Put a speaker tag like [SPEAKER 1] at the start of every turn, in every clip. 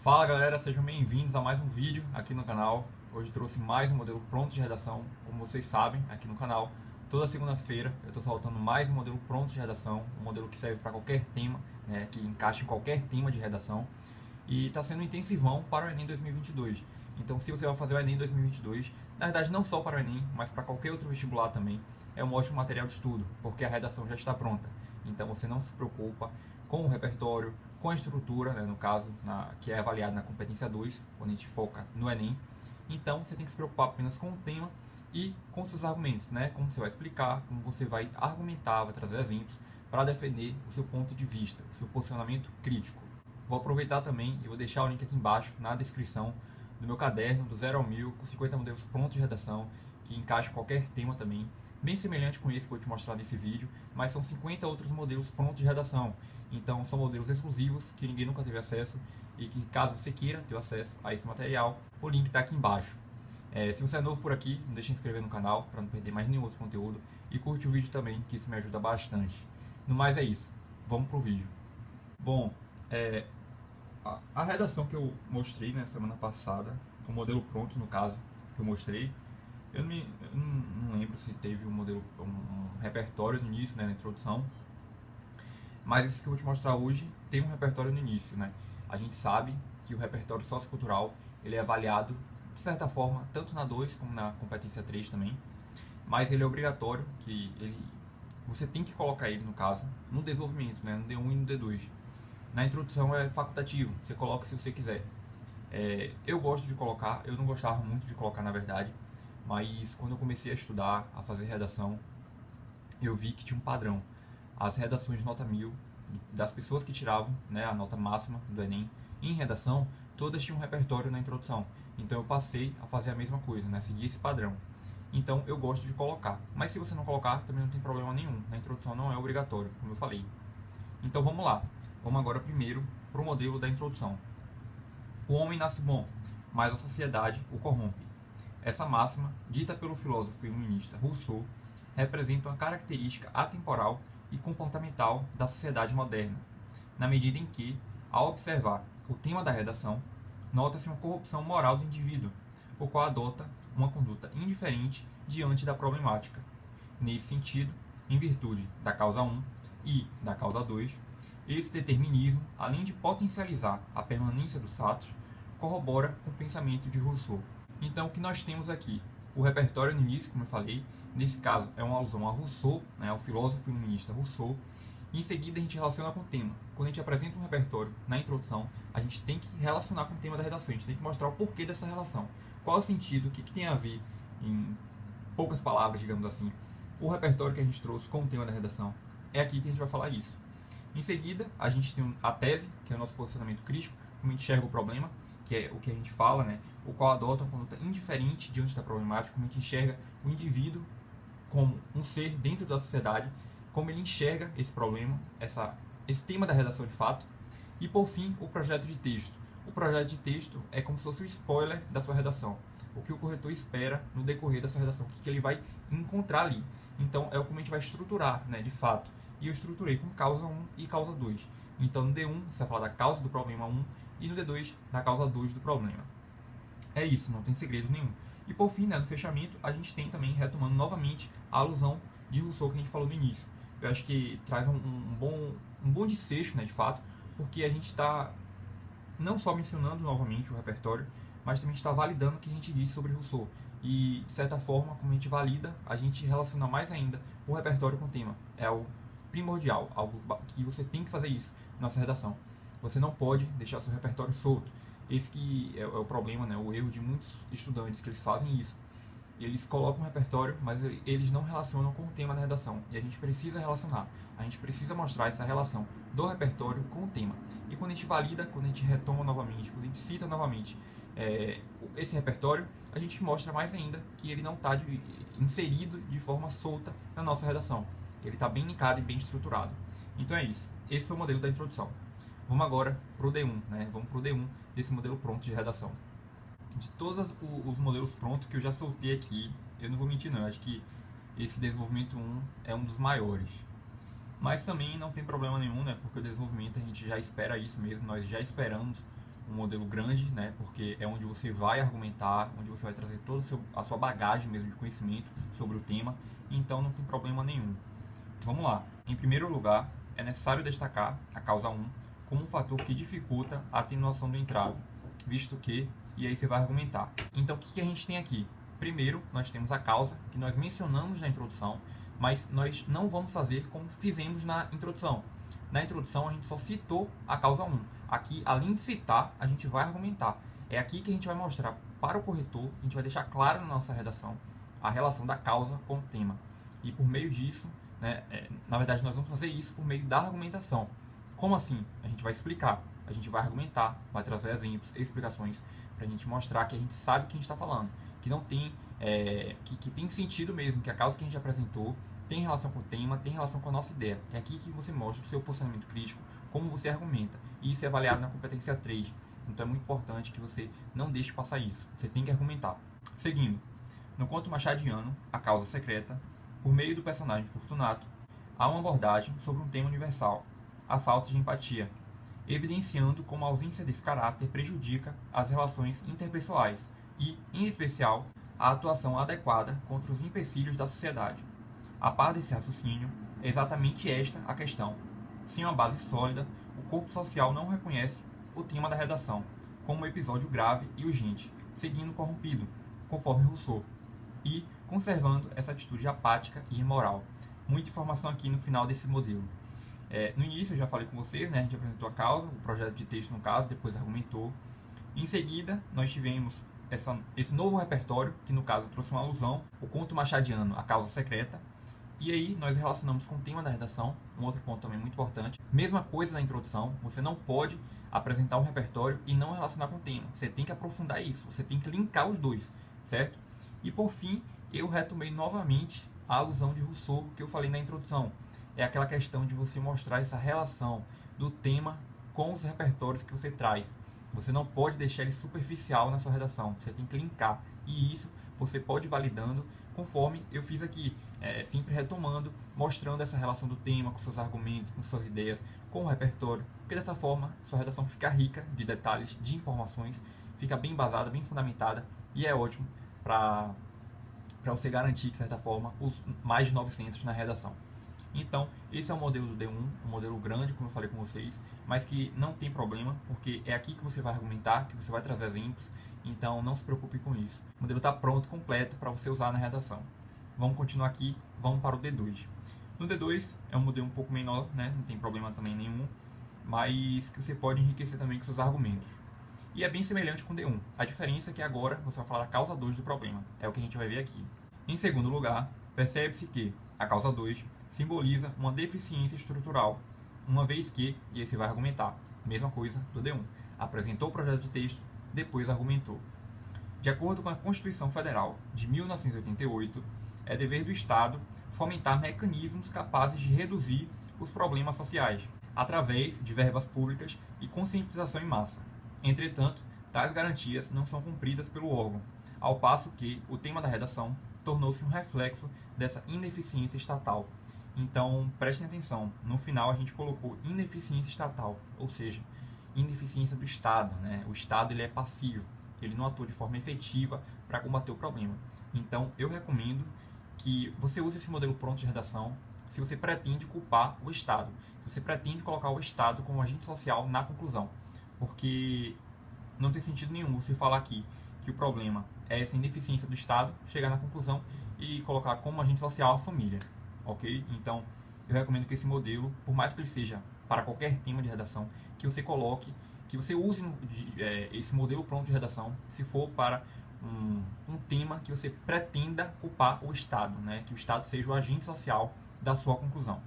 [SPEAKER 1] Fala galera, sejam bem-vindos a mais um vídeo aqui no canal. Hoje trouxe mais um modelo pronto de redação. Como vocês sabem, aqui no canal, toda segunda-feira eu estou soltando mais um modelo pronto de redação, um modelo que serve para qualquer tema, né, que encaixe em qualquer tema de redação. E está sendo intensivão para o Enem 2022. Então, se você vai fazer o Enem 2022, na verdade não só para o Enem, mas para qualquer outro vestibular também, é um ótimo material de estudo, porque a redação já está pronta. Então você não se preocupa com o repertório, com a estrutura, né, no caso, que é avaliado na competência 2, quando a gente foca no Enem. Então você tem que se preocupar apenas com o tema e com seus argumentos, né, como você vai explicar, como você vai argumentar, vai trazer exemplos para defender o seu ponto de vista, o seu posicionamento crítico. Vou aproveitar também e vou deixar o link aqui embaixo na descrição do meu caderno do 0 ao 1000 com 50 modelos prontos de redação que encaixam qualquer tema também, bem semelhante com esse que eu vou te mostrar nesse vídeo, mas são 50 outros modelos prontos de redação. Então são modelos exclusivos que ninguém nunca teve acesso e que, caso você queira ter acesso a esse material, o link está aqui embaixo. Se você é novo por aqui, não deixe de se inscrever no canal para não perder mais nenhum outro conteúdo e curte o vídeo também, que isso me ajuda bastante. No mais é isso, vamos pro vídeo. Bom, a redação que eu mostrei na semana passada, o modelo pronto no caso que eu mostrei, eu não lembro se teve um repertório no início, né, na introdução, mas esse que eu vou te mostrar hoje tem um repertório no início, né? A gente sabe que o repertório sociocultural ele é avaliado de certa forma tanto na 2 como na competência 3 também, mas ele é obrigatório, você tem que colocar ele no caso no desenvolvimento, né, no D1 e no D2. Na introdução é facultativo, você coloca se você quiser. Eu gosto de colocar, eu não gostava muito de colocar na verdade, mas quando eu comecei a estudar, a fazer redação, eu vi que tinha um padrão. As redações de nota 1000, das pessoas que tiravam, né, a nota máxima do Enem em redação, todas tinham um repertório na introdução. Então eu passei a fazer a mesma coisa, né, seguir esse padrão. Então eu gosto de colocar, mas se você não colocar, também não tem problema nenhum. Na introdução não é obrigatório, como eu falei. Então vamos lá. Vamos agora primeiro para o modelo da introdução. O homem nasce bom, mas a sociedade o corrompe. Essa máxima, dita pelo filósofo e iluminista Rousseau, representa uma característica atemporal e comportamental da sociedade moderna, na medida em que, ao observar o tema da redação, nota-se uma corrupção moral do indivíduo, o qual adota uma conduta indiferente diante da problemática. Nesse sentido, em virtude da causa 1 e da causa 2, esse determinismo, além de potencializar a permanência dos fatos, corrobora com o pensamento de Rousseau. Então, o que nós temos aqui? O repertório no início, como eu falei, nesse caso é uma alusão a Rousseau, né, ao filósofo iluminista Rousseau, e em seguida a gente relaciona com o tema. Quando a gente apresenta um repertório na introdução, a gente tem que relacionar com o tema da redação, a gente tem que mostrar o porquê dessa relação. Qual é o sentido, o que tem a ver, em poucas palavras, digamos assim, o repertório que a gente trouxe com o tema da redação. É aqui que a gente vai falar isso. Em seguida, a gente tem a tese, que é o nosso posicionamento crítico, como a gente enxerga o problema, que é o que a gente fala, né, o qual adota uma conduta indiferente diante da problemática, como a gente enxerga o indivíduo como um ser dentro da sociedade, como ele enxerga esse problema, esse tema da redação de fato. E por fim, o projeto de texto. O projeto de texto é como se fosse o spoiler da sua redação, o que o corretor espera no decorrer da sua redação, o que ele vai encontrar ali. Então é o como a gente vai estruturar, né, de fato. E eu estruturei com causa 1 e causa 2. Então no D1 você vai falar da causa do problema 1 e no D2 da causa 2 do problema. É isso, não tem segredo nenhum. E por fim, né, no fechamento, a gente tem também, retomando novamente, a alusão de Rousseau que a gente falou no início. Eu acho que traz um bom desfecho, né, de fato, porque a gente está não só mencionando novamente o repertório, mas também está validando o que a gente disse sobre Rousseau. E, de certa forma, como a gente valida, a gente relaciona mais ainda o repertório com o tema. É algo primordial, algo que você tem que fazer isso na sua redação. Você não pode deixar seu repertório solto. Esse que é o problema, né, o erro de muitos estudantes, que eles fazem isso. Eles colocam um repertório, mas eles não relacionam com o tema da redação. E a gente precisa relacionar. A gente precisa mostrar essa relação do repertório com o tema. E quando a gente valida, quando a gente retoma novamente, quando a gente cita novamente esse repertório, a gente mostra mais ainda que ele não está inserido de forma solta na nossa redação. Ele está bem linkado e bem estruturado. Então é isso. Esse foi o modelo da introdução. Vamos agora para o D1, né? Vamos para o D1 desse modelo pronto de redação. De todos os modelos prontos que eu já soltei aqui, eu não vou mentir não, eu acho que esse desenvolvimento 1 é um dos maiores. Mas também não tem problema nenhum, né? Porque o desenvolvimento a gente já espera isso mesmo, nós já esperamos um modelo grande, né? Porque é onde você vai argumentar, onde você vai trazer toda a sua bagagem mesmo de conhecimento sobre o tema, então não tem problema nenhum. Vamos lá. Em primeiro lugar, é necessário destacar a causa 1 como um fator que dificulta a atenuação do entrave, visto que, e aí você vai argumentar. Então, o que a gente tem aqui? Primeiro, nós temos a causa, que nós mencionamos na introdução, mas nós não vamos fazer como fizemos na introdução. Na introdução, a gente só citou a causa 1. Aqui, além de citar, a gente vai argumentar. É aqui que a gente vai mostrar para o corretor, a gente vai deixar claro na nossa redação a relação da causa com o tema. E por meio disso, né, na verdade, nós vamos fazer isso por meio da argumentação. Como assim? A gente vai explicar, a gente vai argumentar, vai trazer exemplos, explicações, para a gente mostrar que a gente sabe o que a gente está falando, que não tem, que tem sentido mesmo, que a causa que a gente apresentou tem relação com o tema, tem relação com a nossa ideia. É aqui que você mostra o seu posicionamento crítico, como você argumenta, e isso é avaliado na competência 3. Então é muito importante que você não deixe passar isso, você tem que argumentar. Seguindo, no conto machadiano, A Causa Secreta, por meio do personagem Fortunato, há uma abordagem sobre um tema universal, a falta de empatia, evidenciando como a ausência desse caráter prejudica as relações interpessoais e, em especial, a atuação adequada contra os empecilhos da sociedade. A par desse raciocínio, é exatamente esta a questão. Sem uma base sólida, o corpo social não reconhece o tema da redação como um episódio grave e urgente, seguindo corrompido, conforme Rousseau, e conservando essa atitude apática e imoral. Muita informação aqui no final desse modelo. No início eu já falei com vocês, né, a gente apresentou a causa, o projeto de texto no caso, depois argumentou. Em seguida, nós tivemos esse novo repertório, que no caso trouxe uma alusão, o conto machadiano, A Causa Secreta. E aí nós relacionamos com o tema da redação, um outro ponto também muito importante. Mesma coisa na introdução, você não pode apresentar um repertório e não relacionar com o tema. Você tem que aprofundar isso, você tem que linkar os dois, certo? E por fim, eu retomei novamente a alusão de Rousseau que eu falei na introdução. É aquela questão de você mostrar essa relação do tema com os repertórios que você traz. Você não pode deixar ele superficial na sua redação, você tem que linkar. E isso você pode ir validando conforme eu fiz aqui, sempre retomando, mostrando essa relação do tema com seus argumentos, com suas ideias, com o repertório, porque dessa forma sua redação fica rica de detalhes, de informações, fica bem embasada, bem fundamentada e é ótimo para você garantir, de certa forma, os mais de 900 na redação. Então, esse é o modelo do D1, um modelo grande, como eu falei com vocês, mas que não tem problema, porque é aqui que você vai argumentar, que você vai trazer exemplos, então não se preocupe com isso. O modelo está pronto, completo, para você usar na redação. Vamos continuar aqui, vamos para o D2. No D2 é um modelo um pouco menor, né? Não tem problema também nenhum, mas que você pode enriquecer também com seus argumentos. E é bem semelhante com o D1. A diferença é que agora você vai falar da causa 2 do problema, é o que a gente vai ver aqui. Em segundo lugar, percebe-se que a causa 2 simboliza uma deficiência estrutural, uma vez que, e aí você vai argumentar, mesma coisa do D1, apresentou o projeto de texto, depois argumentou. De acordo com a Constituição Federal de 1988, é dever do Estado fomentar mecanismos capazes de reduzir os problemas sociais, através de verbas públicas e conscientização em massa. Entretanto, tais garantias não são cumpridas pelo órgão, ao passo que o tema da redação tornou-se um reflexo dessa ineficiência estatal. Então, prestem atenção, no final a gente colocou ineficiência estatal, ou seja, ineficiência do Estado, né? O Estado ele é passivo, ele não atua de forma efetiva para combater o problema. Então, eu recomendo que você use esse modelo pronto de redação se você pretende culpar o Estado, se você pretende colocar o Estado como agente social na conclusão, porque não tem sentido nenhum você falar aqui que o problema é essa ineficiência do Estado, chegar na conclusão e colocar como agente social a família. Ok? Então, eu recomendo que esse modelo, por mais que ele seja para qualquer tema de redação, que você coloque, que você use esse modelo pronto de redação, se for para um tema que você pretenda culpar o Estado, né? Que o Estado seja o agente social da sua conclusão.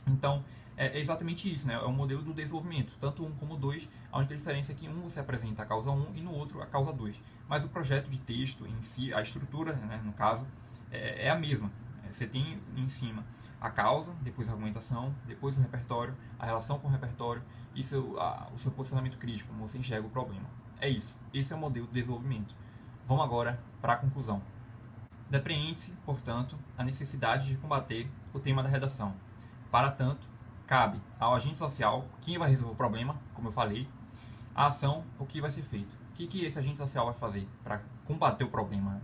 [SPEAKER 1] Então, é exatamente isso, né? É um modelo do desenvolvimento, tanto um como dois. A única diferença é que um você apresenta a causa 1 e no outro a causa 2. Mas o projeto de texto em si, a estrutura, né, no caso, é a mesma. Você tem em cima a causa, depois a argumentação, depois o repertório, a relação com o repertório e o seu posicionamento crítico, como você enxerga o problema. É isso. Esse é o modelo de desenvolvimento. Vamos agora para a conclusão. Depreende-se, portanto, a necessidade de combater o tema da redação. Para tanto, cabe ao agente social, quem vai resolver o problema, como eu falei, A ação, o que vai ser feito? O que esse agente social vai fazer para combater o problema?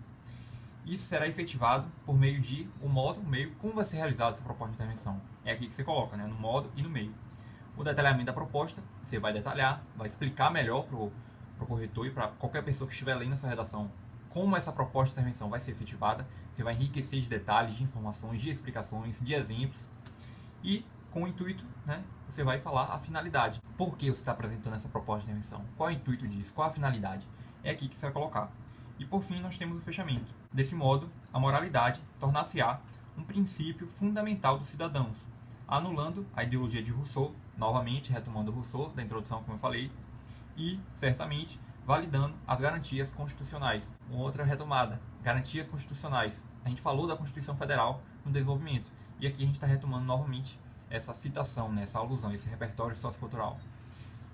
[SPEAKER 1] Isso será efetivado por meio de o modo, o meio, como vai ser realizada essa proposta de intervenção. É aqui que você coloca, né? No modo e no meio. O detalhamento da proposta, você vai detalhar, vai explicar melhor para o corretor e para qualquer pessoa que estiver lendo essa redação como essa proposta de intervenção vai ser efetivada. Você vai enriquecer de detalhes, de informações, de explicações, de exemplos e com o intuito, né, você vai falar a finalidade. Por que você está apresentando essa proposta de intervenção? Qual é o intuito disso? Qual a finalidade? É aqui que você vai colocar. E por fim, nós temos o fechamento. Desse modo, a moralidade tornar-se-á um princípio fundamental dos cidadãos, anulando a ideologia de Rousseau, novamente retomando Rousseau da introdução, como eu falei, e certamente validando as garantias constitucionais. Uma outra retomada, garantias constitucionais. A gente falou da Constituição Federal no desenvolvimento, e aqui a gente está retomando novamente essa citação, né, essa alusão, esse repertório sociocultural.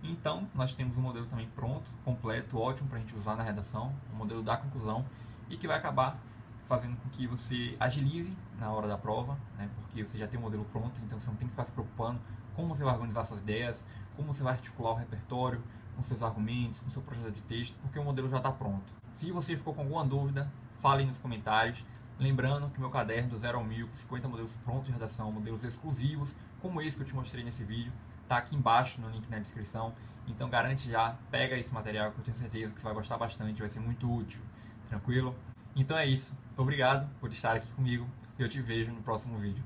[SPEAKER 1] Então, nós temos um modelo também pronto, completo, ótimo para a gente usar na redação, o modelo da conclusão, e que vai acabar fazendo com que você agilize na hora da prova, né, porque você já tem o modelo pronto, então você não tem que ficar se preocupando como você vai organizar suas ideias, como você vai articular o repertório, com seus argumentos, com seu projeto de texto, porque o modelo já está pronto. Se você ficou com alguma dúvida, fale aí nos comentários. Lembrando que meu caderno do 0 ao 1000, 50 modelos prontos de redação, modelos exclusivos, como esse que eu te mostrei nesse vídeo, está aqui embaixo no link na descrição. Então garante já, pega esse material que eu tenho certeza que você vai gostar bastante, vai ser muito útil. Tranquilo? Então é isso. Obrigado por estar aqui comigo e eu te vejo no próximo vídeo.